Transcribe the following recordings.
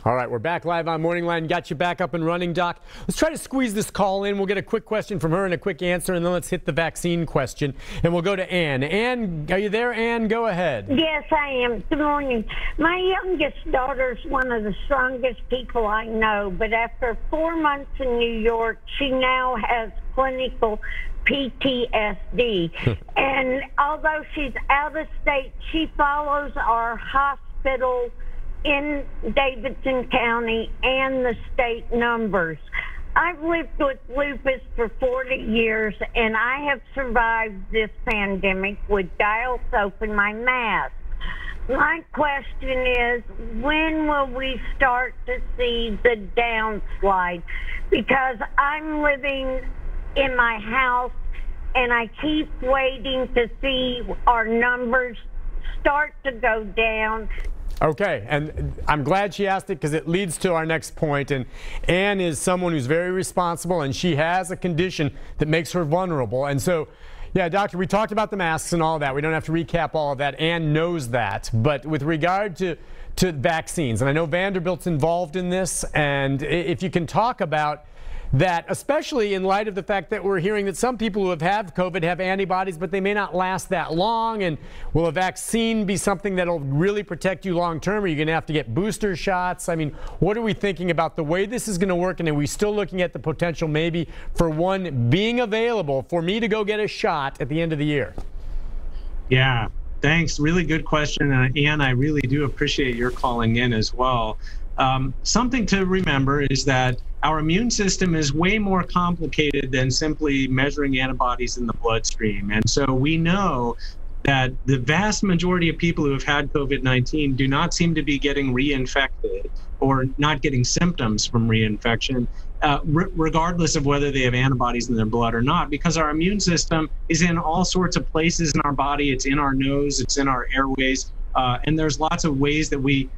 All right, we're back live on Morning Line. Got you back up and running, Doc. Let's try to squeeze this call in. We'll get a quick question from her and a quick answer, and then let's hit the vaccine question. And we'll go to Ann. Ann, are you there, Ann? Go ahead. Yes, I am. Good morning. My youngest daughter's one of the strongest people I know, but after 4 months in New York, she now has clinical PTSD. And although she's out of state, she follows our hospital in Davidson County and the state numbers. I've lived with lupus for 40 years, and I have survived this pandemic with dial soap and my mask. My question is, when will we start to see the downslide? Because I'm living in my house, and I keep waiting to see our numbers start to go down. Okay, and I'm glad she asked it because it leads to our next point. And Ann is someone who's very responsible, and she has a condition that makes her vulnerable. And so, yeah, doctor, we talked about the masks and all of that. We don't have to recap all of that. Ann knows that. But with regard to vaccines, and I know Vanderbilt's involved in this, and if you can talk about that, especially in light of the fact that we're hearing that some people who have had COVID have antibodies, but they may not last that long. And will a vaccine be something that'll really protect you long term? Are you going to have to get booster shots? I mean, what are we thinking about the way this is going to work? And are we still looking at the potential maybe for one being available for me to go get a shot at the end of the year? Yeah, thanks. Really good question. Ann, I really do appreciate your calling in as well. Something to remember is that our immune system is way more complicated than simply measuring antibodies in the bloodstream. And so we know that the vast majority of people who have had COVID-19 do not seem to be getting reinfected or not getting symptoms from reinfection, regardless of whether they have antibodies in their blood or not, because our immune system is in all sorts of places in our body. It's in our nose, it's in our airways, and there's lots of ways that we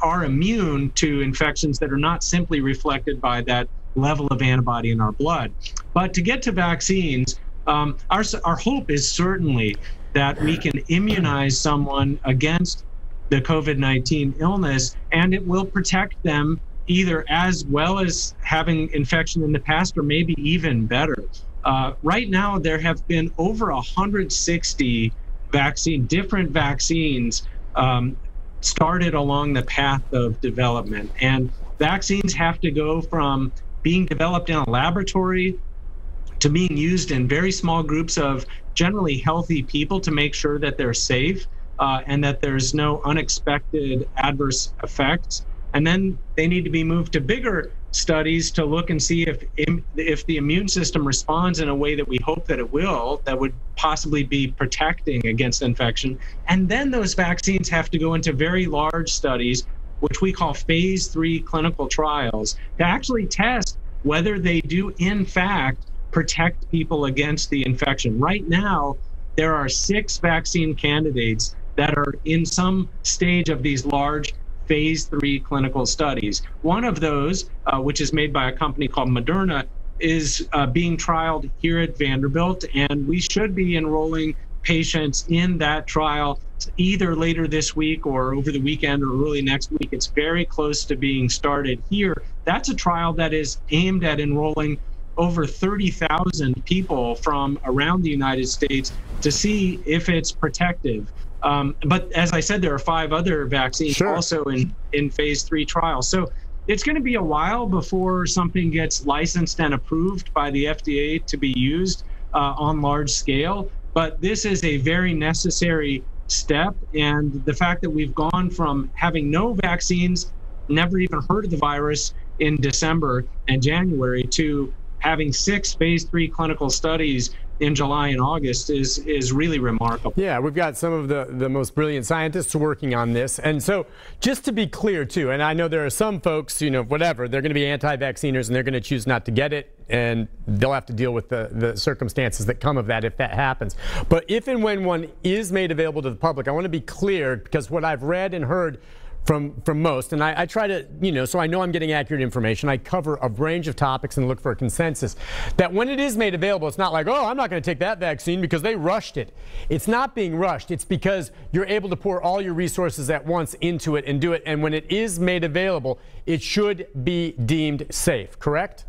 are immune to infections that are not simply reflected by that level of antibody in our blood. But to get to vaccines, our hope is certainly that we can immunize someone against the COVID-19 illness, and it will protect them either as well as having infection in the past or maybe even better. Right now, there have been over 160 different vaccines started along the path of development. And vaccines have to go from being developed in a laboratory to being used in very small groups of generally healthy people to make sure that they're safe and that there's no unexpected adverse effects. And then they need to be moved to bigger studies to look and see if the immune system responds in a way that we hope that it will, that would possibly be protecting against infection. And then those vaccines have to go into very large studies, which we call phase 3 clinical trials, to actually test whether they do in fact protect people against the infection. Right now, there are 6 vaccine candidates that are in some stage of these large phase 3 clinical studies. One of those, which is made by a company called Moderna, is being trialed here at Vanderbilt, and we should be enrolling patients in that trial either later this week or over the weekend or early next week. It's very close to being started here. That's a trial that is aimed at enrolling over 30,000 people from around the United States to see if it's protective. But as I said, there are 5 other vaccines also in phase 3 trials. So it's going to be a while before something gets licensed and approved by the FDA to be used on large scale. But this is a very necessary step. And the fact that we've gone from having no vaccines, never even heard of the virus in December and January, to having 6 phase 3 clinical studies in July and August is really remarkable. Yeah, we've got some of the most brilliant scientists working on this. And so just to be clear, too, and I know there are some folks, you know, whatever, they're going to be anti-vacciners and they're going to choose not to get it, and they'll have to deal with the circumstances that come of that if that happens. But if and when one is made available to the public, I want to be clear, because what I've read and heard from most, and I try to, so I know I'm getting accurate information. I cover a range of topics and look for a consensus. That when it is made available, it's not like, oh, I'm not going to take that vaccine because they rushed it. It's not being rushed. It's because you're able to pour all your resources at once into it and do it. And when it is made available, it should be deemed safe, correct?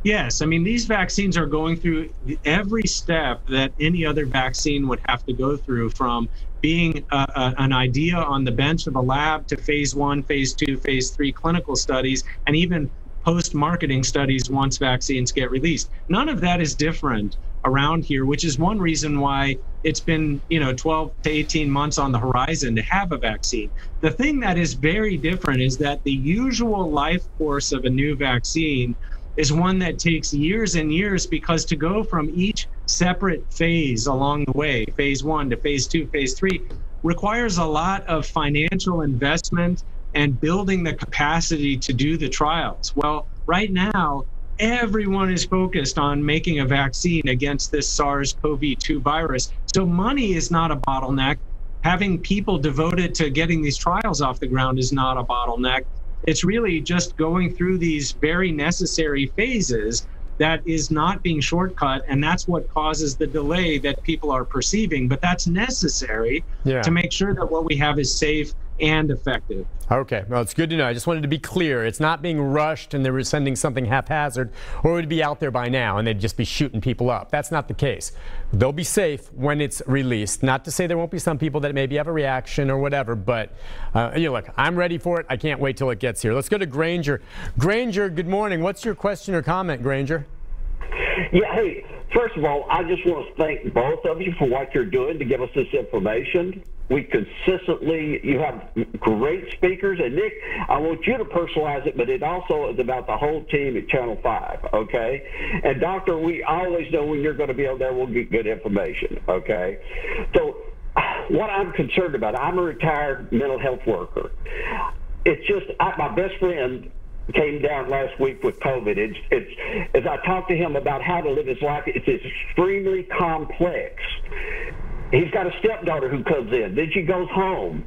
Yes, I mean, these vaccines are going through every step that any other vaccine would have to go through, from being an idea on the bench of a lab to phase 1, phase 2, phase 3 clinical studies, and even post-marketing studies once vaccines get released. None of that is different around here, which is one reason why it's been 12 to 18 months on the horizon to have a vaccine. The thing that is very different is that the usual life course of a new vaccine is one that takes years and years, because to go from each separate phase along the way, phase 1 to phase 2, phase 3, requires a lot of financial investment and building the capacity to do the trials. Well, right now, everyone is focused on making a vaccine against this SARS-CoV-2 virus. So money is not a bottleneck. Having people devoted to getting these trials off the ground is not a bottleneck. It's really just going through these very necessary phases that is not being shortcut, and that's what causes the delay that people are perceiving. But that's necessary to make sure that what we have is safe and effective. Okay, well, it's good to know. I just wanted to be clear. It's not being rushed and they were sending something haphazard, or it would be out there by now and they'd just be shooting people up. That's not the case. They'll be safe when it's released. Not to say there won't be some people that maybe have a reaction or whatever, but look, I'm ready for it. I can't wait till it gets here. Let's go to Granger. Granger, good morning. What's your question or comment, Granger? Yeah, hey, first of all, I just want to thank both of you for what you're doing to give us this information. We consistently, you have great speakers, and Nick, I want you to personalize it, but it also is about the whole team at Channel 5, okay? And Doctor, we always know when you're going to be on there, we'll get good information, okay? So what I'm concerned about, I'm a retired mental health worker. It's just, my best friend came down last week with COVID. It's as I talked to him about how to live his life, it's extremely complex. He's got a stepdaughter who comes in, then she goes home.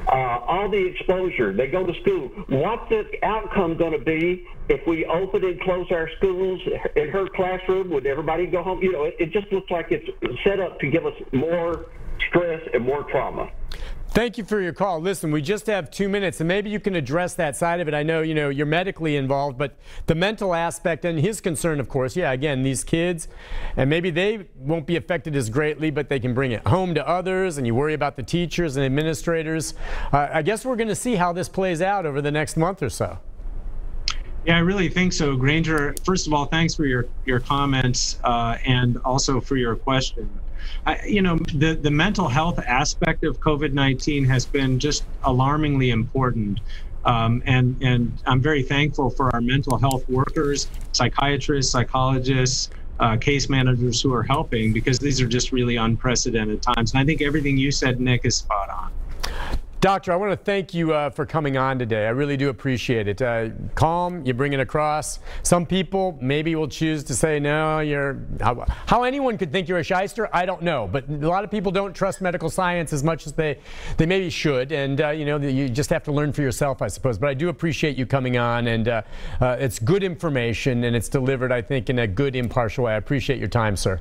All the exposure, they go to school. What's the outcome going to be if we open and close our schools in her classroom? Would everybody go home? It just looks like it's set up to give us more stress and more trauma. Thank you for your call. Listen, we just have 2 minutes, and maybe you can address that side of it. I know, you're medically involved, but the mental aspect and his concern, of course, again, these kids, and maybe they won't be affected as greatly, but they can bring it home to others, and you worry about the teachers and administrators. I guess we're going to see how this plays out over the next month or so. Yeah, I really think so, Granger. First of all, thanks for your comments and also for your question. The mental health aspect of COVID-19 has been just alarmingly important. And I'm very thankful for our mental health workers, psychiatrists, psychologists, case managers who are helping, because these are just really unprecedented times. And I think everything you said, Nick, is spot on. Doctor, I want to thank you for coming on today. I really do appreciate it. Calm, you bring it across. Some people maybe will choose to say, no, how anyone could think you're a shyster, I don't know. But a lot of people don't trust medical science as much as they maybe should. And, you just have to learn for yourself, I suppose. But I do appreciate you coming on. And it's good information, and it's delivered, I think, in a good, impartial way. I appreciate your time, sir.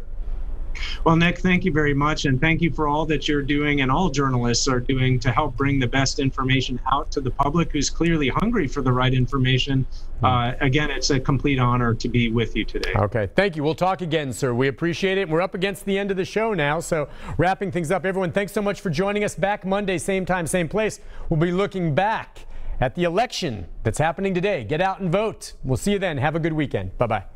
Well, Nick, thank you very much, and thank you for all that you're doing and all journalists are doing to help bring the best information out to the public who's clearly hungry for the right information. Again, it's a complete honor to be with you today. Okay, thank you. We'll talk again, sir. We appreciate it. We're up against the end of the show now, so wrapping things up. Everyone, thanks so much for joining us. Back Monday, same time, same place. We'll be looking back at the election that's happening today. Get out and vote. We'll see you then. Have a good weekend. Bye-bye.